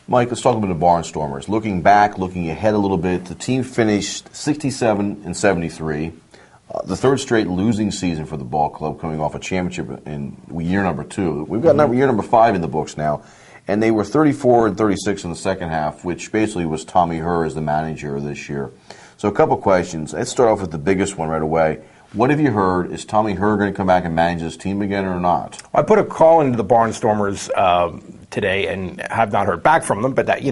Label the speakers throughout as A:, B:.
A: Mike, let's talk about the Barnstormers. Looking back, looking ahead a little bit, the team finished 67-73. The third straight losing season for the ball club, coming off a championship in year number 2. We've got year number 5 in the books now, and they were 34-36 in the second half, which basically was Tommy Herr as the manager this year. So a couple questions. Let's start off with the biggest one right away. What have you heard? Is Tommy Herr going to come back and manage his team again or not?
B: I put a call into the Barnstormers today and have not heard back from them, but that,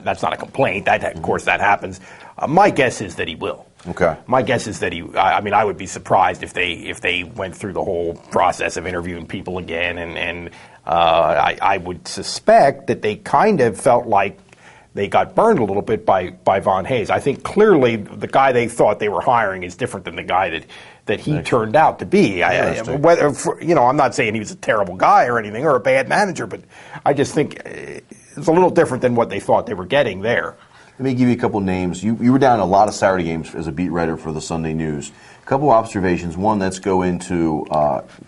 B: that's not a complaint. Of course, that happens. My guess is that he will.
A: Okay.
B: My guess is that I would be surprised if they went through the whole process of interviewing people again, and I would suspect that they kind of felt like they got burned a little bit by Von Hayes. I think clearly the guy they thought they were hiring is different than the guy that he turned out to be. I'm not saying he was a terrible guy or anything or a bad manager, but I just think it's a little different than what they thought they were getting there.
A: Let me give you a couple names. You were down a lot of Saturday games as a beat writer for the Sunday News. A couple observations. One, let's go into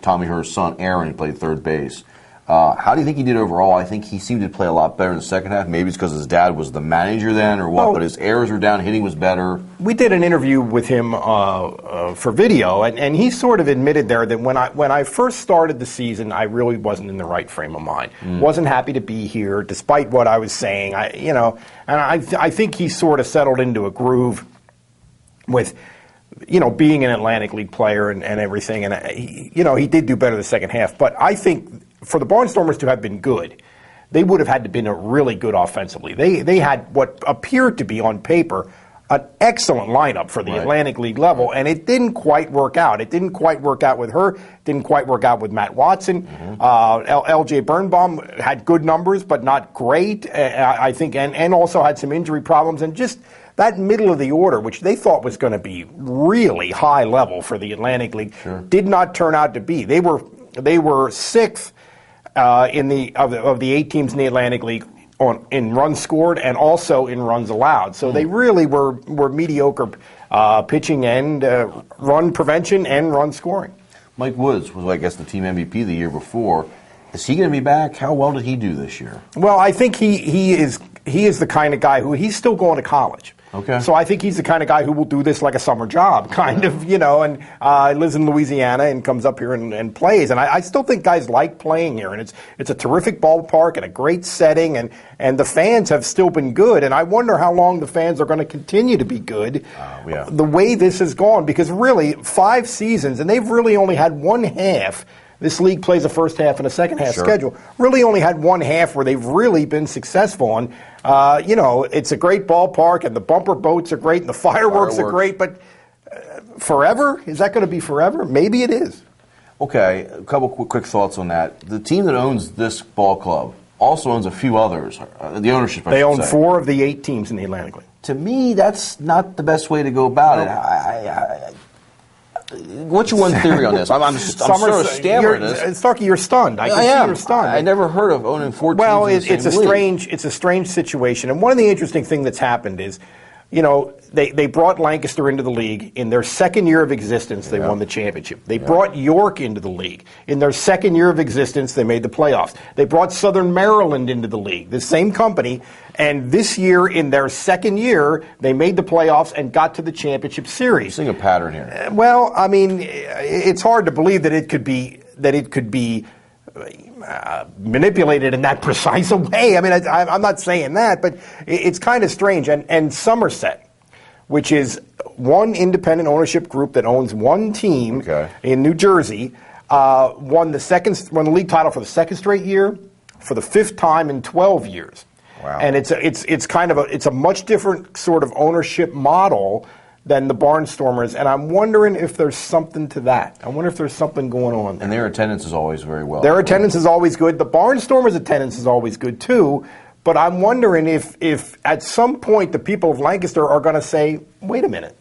A: Tommy Herr's son, Aaron, who played third base. How do you think he did overall? I think he seemed to play a lot better in the second half. Maybe it's because his dad was the manager then or what, but his errors were down, hitting was better.
B: We did an interview with him for video, and he sort of admitted there that when I first started the season, I really wasn't in the right frame of mind. Wasn't happy to be here, despite what I was saying. I think he sort of settled into a groove with being an Atlantic League player and everything, and he did do better the second half. But I think for the Barnstormers to have been good, they would have had to been really good offensively. They had what appeared to be on paper an excellent lineup for the Atlantic League level, and it didn't quite work out. It didn't quite work out with her. Didn't quite work out with Matt Watson. L.J. Birnbaum had good numbers, but not great, I think, and also had some injury problems, and just that middle of the order, which they thought was going to be really high level for the Atlantic League, did not turn out to be. They were sixth of the 8 teams in the Atlantic League in runs scored and also in runs allowed. So they really were mediocre pitching and run prevention and run scoring.
A: Mike Woods was, I guess, the team MVP the year before. Is he going to be back? How well did he do this year?
B: Well, I think he is the kind of guy who he's still going to college.
A: Okay.
B: So I think he's the kind of guy who will do this like a summer job, kind of, and lives in Louisiana and comes up here and plays. And I still think guys like playing here, and it's a terrific ballpark and a great setting, and the fans have still been good. And I wonder how long the fans are going to continue to be good the way this has gone, because really 5 seasons, and they've really only had one half. This league plays a first half and a second half schedule. Really only had one half where they've really been successful. And, it's a great ballpark, and the bumper boats are great, and the fireworks are great. But forever? Is that going to be forever? Maybe it is.
A: Okay, a couple quick thoughts on that. The team that owns this ball club also owns a few others. The ownership,
B: They own 4 of the 8 teams in the Atlantic League.
A: To me, that's not the best way to go about it. What's your one theory on this? I'm sort of stammering this.
B: Starkey, you're stunned. I can see you're stunned.
A: I never heard of owning 4 teams
B: Well,
A: in the same league.
B: It's a strange situation. And one of the interesting things that's happened is, they brought Lancaster into the league. In their second year of existence, they won the championship. They brought York into the league. In their second year of existence, they made the playoffs. They brought Southern Maryland into the league, the same company. And this year, in their second year, they made the playoffs and got to the championship series.
A: I'm seeing a pattern here.
B: Well, I mean, it's hard to believe that it could be manipulated in that precise a way. I mean, I'm not saying that, but it's kind of strange. And Somerset, which is one independent ownership group that owns one team in New Jersey, won the league title for the second straight year, for the 5th time in 12 years.
A: Wow.
B: And it's a much different sort of ownership model than the Barnstormers, and I'm wondering if there's something to that. I wonder if there's something going on there.
A: And their attendance is always very well.
B: Their attendance is always good. The Barnstormers' attendance is always good, too. But I'm wondering if at some point the people of Lancaster are going to say, wait a minute,